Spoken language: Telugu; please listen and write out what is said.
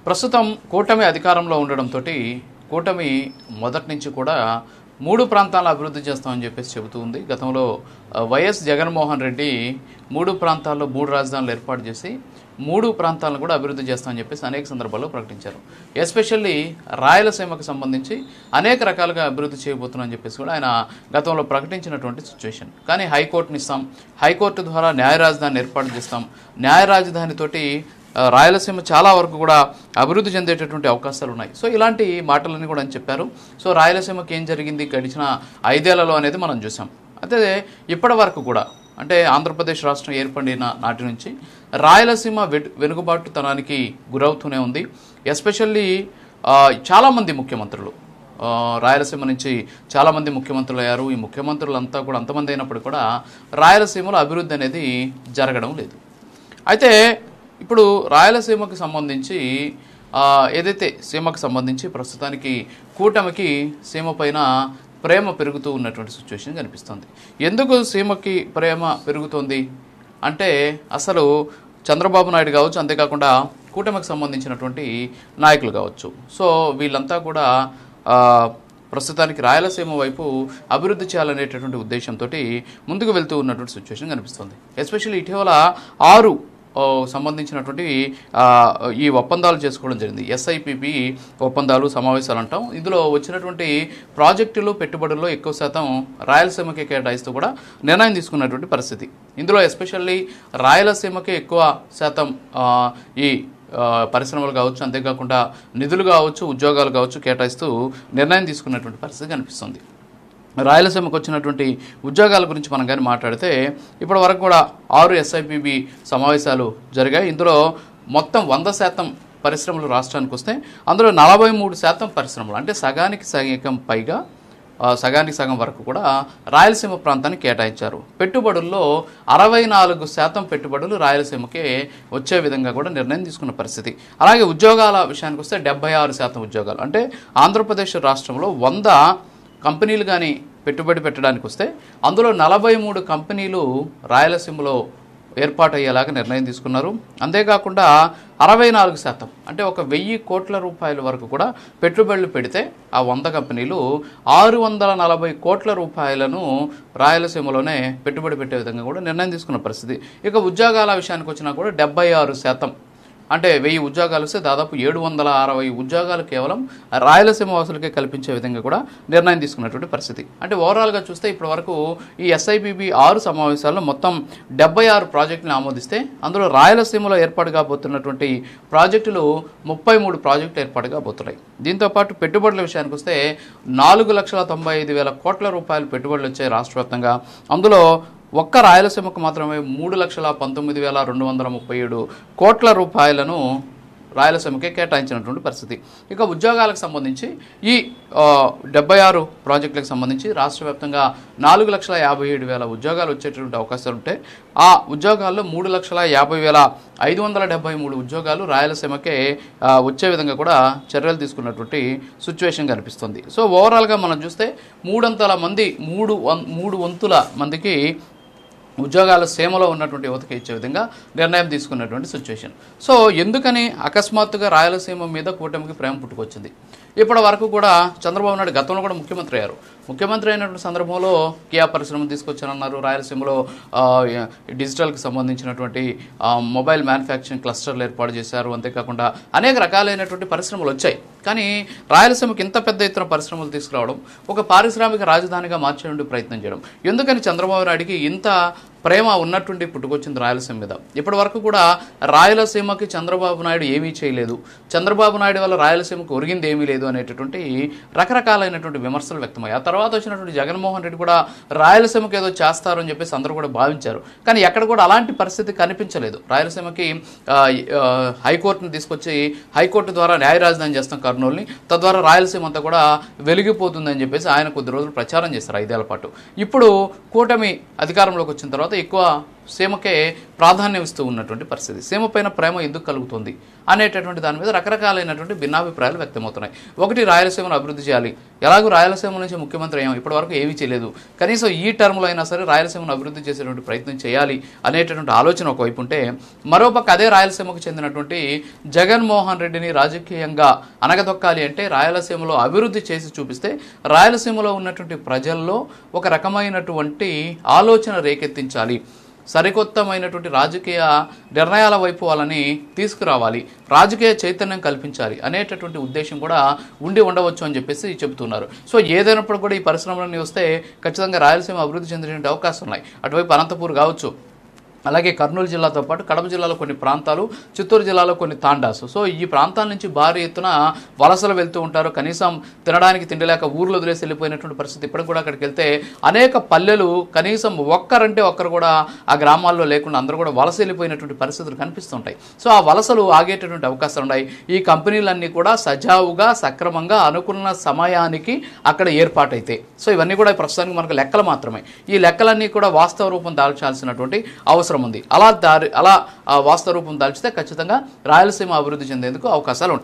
ప్రస్తుతం కూటమి అధికారంలో ఉండడంతో కూటమి మొదటి నుంచి కూడా 3 ప్రాంతాలను అభివృద్ధి చేస్తామని చెప్పేసి చెబుతూ ఉంది. గతంలో వైఎస్ జగన్మోహన్ రెడ్డి 3 ప్రాంతాల్లో 3 రాజధానులు ఏర్పాటు చేసి 3 ప్రాంతాలను కూడా అభివృద్ధి చేస్తామని చెప్పేసి అనేక సందర్భాల్లో ప్రకటించారు. ఎస్పెషల్లీ రాయలసీమకు సంబంధించి అనేక రకాలుగా అభివృద్ధి చేయబోతున్నామని చెప్పేసి కూడా ఆయన గతంలో ప్రకటించినటువంటి సిచ్యువేషన్. కానీ హైకోర్టుని ఇస్తాం, హైకోర్టు ద్వారా న్యాయ రాజధానిని ఏర్పాటు చేస్తాం, న్యాయ రాజధానితోటి రాయలసీమ చాలా వరకు కూడా అభివృద్ధి చెందేటటువంటి అవకాశాలు ఉన్నాయి. సో ఇలాంటి మాటలన్నీ కూడా అని చెప్పారు. సో రాయలసీమకి ఏం జరిగింది గడిచిన 5 ఏళ్లలో అనేది మనం చూసాం. అయితే ఇప్పటి వరకు కూడా అంటే ఆంధ్రప్రదేశ్ రాష్ట్రం ఏర్పడిన నాటి నుంచి రాయలసీమ వెనుకబాటుతనానికి గురవుతూనే ఉంది. ఎస్పెషల్లీ చాలామంది ముఖ్యమంత్రులు రాయలసీమ నుంచి చాలామంది ముఖ్యమంత్రులు అయ్యారు. ఈ ముఖ్యమంత్రులంతా కూడా అంతమంది అయినప్పుడు కూడా రాయలసీమలో అభివృద్ధి అనేది జరగడం లేదు. అయితే ఇప్పుడు రాయలసీమకు సంబంధించి ఏదైతే సీమకు సంబంధించి ప్రస్తుతానికి కూటమికి సీమ పైన ప్రేమ పెరుగుతూ ఉన్నటువంటి సిచ్యువేషన్ కనిపిస్తుంది. ఎందుకు సీమకి ప్రేమ పెరుగుతుంది అంటే అసలు చంద్రబాబు నాయుడు కావచ్చు, అంతేకాకుండా కూటమికి సంబంధించినటువంటి నాయకులు కావచ్చు. సో వీళ్ళంతా కూడా ప్రస్తుతానికి రాయలసీమ వైపు అభివృద్ధి చేయాలనేటటువంటి ఉద్దేశంతో ముందుకు వెళ్తూ ఉన్నటువంటి సిచ్యువేషన్ కనిపిస్తుంది. ఎస్పెషల్లీ ఇటీవల 6 సంబంధించినటువంటి ఈ ఒప్పందాలు చేసుకోవడం జరిగింది. SIPP ఒప్పందాలు సమావేశాలు అంటాం. ఇందులో వచ్చినటువంటి ప్రాజెక్టులు పెట్టుబడుల్లో ఎక్కువ శాతం రాయలసీమకి కేటాయిస్తూ కూడా నిర్ణయం తీసుకున్నటువంటి పరిస్థితి. ఇందులో ఎస్పెషల్లీ రాయలసీమకి ఎక్కువ శాతం ఈ పరిశ్రమలు కావచ్చు, అంతేకాకుండా నిధులు కావచ్చు, ఉద్యోగాలు కావచ్చు కేటాయిస్తూ నిర్ణయం తీసుకున్నటువంటి పరిస్థితి కనిపిస్తుంది. రాయలసీమకు వచ్చినటువంటి ఉద్యోగాల గురించి మనం కానీ మాట్లాడితే ఇప్పటి వరకు కూడా 6 SIPB సమావేశాలు జరిగాయి. ఇందులో మొత్తం 100% పరిశ్రమలు రాష్ట్రానికి వస్తే అందులో 43% పరిశ్రమలు అంటే సగానికి సగం వరకు కూడా రాయలసీమ ప్రాంతానికి కేటాయించారు. పెట్టుబడుల్లో 64% పెట్టుబడులు రాయలసీమకే వచ్చే విధంగా కూడా నిర్ణయం తీసుకున్న పరిస్థితి. అలాగే ఉద్యోగాల విషయానికి వస్తే 76% ఉద్యోగాలు అంటే ఆంధ్రప్రదేశ్ రాష్ట్రంలో 100 కంపెనీలు కానీ పెట్టుబడి పెట్టడానికి వస్తే అందులో 43 కంపెనీలు రాయలసీమలో ఏర్పాటయ్యేలాగా నిర్ణయం తీసుకున్నారు. అంతేకాకుండా 64% అంటే 1000 కోట్ల రూపాయల వరకు కూడా పెట్టుబడులు పెడితే ఆ 100 కంపెనీలు 640 కోట్ల రూపాయలను రాయలసీమలోనే పెట్టుబడి పెట్టే విధంగా కూడా నిర్ణయం తీసుకున్న పరిస్థితి. ఇక ఉద్యోగాల విషయానికి వచ్చినా కూడా 76% అంటే 1000 ఉద్యోగాలు వస్తే దాదాపు 760 ఉద్యోగాలు కేవలం రాయలసీమ వాసులకే కల్పించే విధంగా కూడా నిర్ణయం తీసుకున్నటువంటి పరిస్థితి. అంటే ఓవరాల్గా చూస్తే ఇప్పటి వరకు ఈ SIPB 6 సమావేశాల్లో మొత్తం 76 ప్రాజెక్టులను ఆమోదిస్తే అందులో రాయలసీమలో ఏర్పాటు కాబోతున్నటువంటి ప్రాజెక్టులు 33 ప్రాజెక్టులు ఏర్పాటు కాబోతున్నాయి. దీంతోపాటు పెట్టుబడుల విషయానికి వస్తే 4,95,000 కోట్ల రూపాయలు పెట్టుబడులు వచ్చాయి రాష్ట్ర వ్యాప్తంగా. అందులో ఒక్క రాయలసీమకు మాత్రమే 3,19,237 కోట్ల రూపాయలను రాయలసీమకే కేటాయించినటువంటి పరిస్థితి. ఇక ఉద్యోగాలకు సంబంధించి ఈ 76 ప్రాజెక్టులకు సంబంధించి రాష్ట్ర వ్యాప్తంగా 4,57,000 ఉద్యోగాలు వచ్చేటువంటి అవకాశాలు ఉంటాయి. ఆ ఉద్యోగాల్లో 3,50,573 ఉద్యోగాలు రాయలసీమకే వచ్చే విధంగా కూడా చర్యలు తీసుకున్నటువంటి సిచ్యువేషన్ కనిపిస్తుంది. సో ఓవరాల్గా మనం చూస్తే 3 వంతుల మందికి ఉద్యోగాల సీమలో ఉన్నటువంటి యువతకి ఇచ్చే విధంగా నిర్ణయం తీసుకున్నటువంటి సిచ్యువేషన్. సో ఎందుకని అకస్మాత్తుగా రాయలసీమ మీద కూటమికి ప్రేమ పుట్టుకొచ్చింది? ఇప్పటి వరకు కూడా చంద్రబాబు నాయుడు గతంలో కూడా ముఖ్యమంత్రి అయ్యారు. ముఖ్యమంత్రి అయినటువంటి సందర్భంలో కియా పరిశ్రమ తీసుకొచ్చారన్నారు. రాయలసీమలో డిజిటల్కి సంబంధించినటువంటి మొబైల్ మ్యానుఫ్యాక్చరింగ్ క్లస్టర్లు ఏర్పాటు చేశారు. అంతేకాకుండా అనేక రకాలైనటువంటి పరిశ్రమలు వచ్చాయి. కానీ రాయలసీమకి ఇంత పెద్ద ఎత్తున పరిశ్రమలు తీసుకురావడం, ఒక పారిశ్రామిక రాజధానిగా మార్చేటువంటి ప్రయత్నం చేయడం, ఎందుకని చంద్రబాబు నాయుడికి ఇంత ప్రేమ ఉన్నటువంటి పుట్టుకొచ్చింది రాయలసీమ మీద? ఇప్పటి వరకు కూడా రాయలసీమకి చంద్రబాబు నాయుడు ఏమీ చేయలేదు, చంద్రబాబు నాయుడు వల్ల రాయలసీమకు ఒరిగింది ఏమీ లేదు అనేటటువంటి రకరకాలైనటువంటి విమర్శలు వ్యక్తమయ్యాయి. ఆ తర్వాత వచ్చినటువంటి జగన్మోహన్ రెడ్డి కూడా రాయలసీమకి ఏదో చేస్తారు అని చెప్పేసి అందరూ కూడా భావించారు. కానీ ఎక్కడ కూడా అలాంటి పరిస్థితి కనిపించలేదు. రాయలసీమకి హైకోర్టును తీసుకొచ్చి హైకోర్టు ద్వారా న్యాయ రాజధాని చేస్తాం కర్నూలుని, తద్వారా రాయలసీమ అంతా కూడా వెలిగిపోతుందని చెప్పేసి ఆయన కొద్ది రోజులు ప్రచారం చేస్తారు 5 ఏళ్ల పాటు. ఇప్పుడు కూటమి అధికారంలోకి వచ్చిన తర్వాత ఎక్కువ సీమకే ప్రాధాన్యం ఇస్తూ ఉన్నటువంటి పరిస్థితి. సీమ పైన ప్రేమ ఎందుకు కలుగుతుంది అనేటటువంటి దాని మీద రకరకాలైనటువంటి భిన్నాభిప్రాయాలు వ్యక్తమవుతున్నాయి. ఒకటి, రాయలసీమను అభివృద్ధి చేయాలి. ఎలాగో రాయలసీమ నుంచి ముఖ్యమంత్రి అయ్యాం, ఇప్పటివరకు ఏమీ చేయలేదు, కనీసం ఈ టర్మ్లో అయినా సరే రాయలసీమను అభివృద్ధి చేసేటువంటి ప్రయత్నం చేయాలి అనేటటువంటి ఆలోచన ఒకవైపు ఉంటే, మరోపక్క అదే రాయలసీమకు చెందినటువంటి జగన్మోహన్ రెడ్డిని రాజకీయంగా అనగదొక్కాలి అంటే రాయలసీమలో అభివృద్ధి చేసి చూపిస్తే రాయలసీమలో ఉన్నటువంటి ప్రజల్లో ఒక రకమైనటువంటి ఆలోచన రేకెత్తించాలి, సరికొత్తమైనటువంటి రాజకీయ నిర్ణయాల వైపు వాళ్ళని తీసుకురావాలి, రాజకీయ చైతన్యం కల్పించాలి అనేటటువంటి ఉద్దేశం కూడా ఉండి ఉండవచ్చు అని చెప్పేసి చెబుతున్నారు. సో ఏదైనప్పుడు కూడా ఈ పరిశ్రమలన్నీ వస్తే ఖచ్చితంగా రాయలసీమ అభివృద్ధి చెందేటువంటి అవకాశం ఉన్నాయి. అటువైపు అనంతపూర్ కావచ్చు, అలాగే కర్నూలు జిల్లాతో పాటు కడప జిల్లాలో కొన్ని ప్రాంతాలు, చిత్తూరు జిల్లాలో కొన్ని తాండాసు. సో ఈ ప్రాంతాల నుంచి భారీ ఎత్తున వలసలు వెళ్తూ ఉంటారు. కనీసం తినడానికి తిండి లేక ఊర్లో వదిలేసి వెళ్ళిపోయినటువంటి పరిస్థితి. ఇప్పటికి కూడా అక్కడికి వెళ్తే అనేక పల్లెలు కనీసం ఒక్కరంటే ఒక్కరు కూడా ఆ గ్రామాల్లో లేకుండా అందరూ కూడా వలస వెళ్ళిపోయినటువంటి పరిస్థితులు కనిపిస్తుంటాయి. సో ఆ వలసలు ఆగేటటువంటి అవకాశాలు ఉన్నాయి. ఈ కంపెనీలన్నీ కూడా సజావుగా సక్రమంగా అనుకున్న సమయానికి అక్కడ ఏర్పాటైతే, సో ఇవన్నీ కూడా ప్రస్తుతానికి మనకు లెక్కలు మాత్రమే. ఈ లెక్కలన్నీ కూడా వాస్తవ రూపం దాల్చాల్సినటువంటి అవసరం ఉంది. అలా వాస్తవ రూపం దాల్చితే ఖచ్చితంగా రాయలసీమ అభివృద్ధి చెందేందుకు అవకాశాలు ఉంటాయి.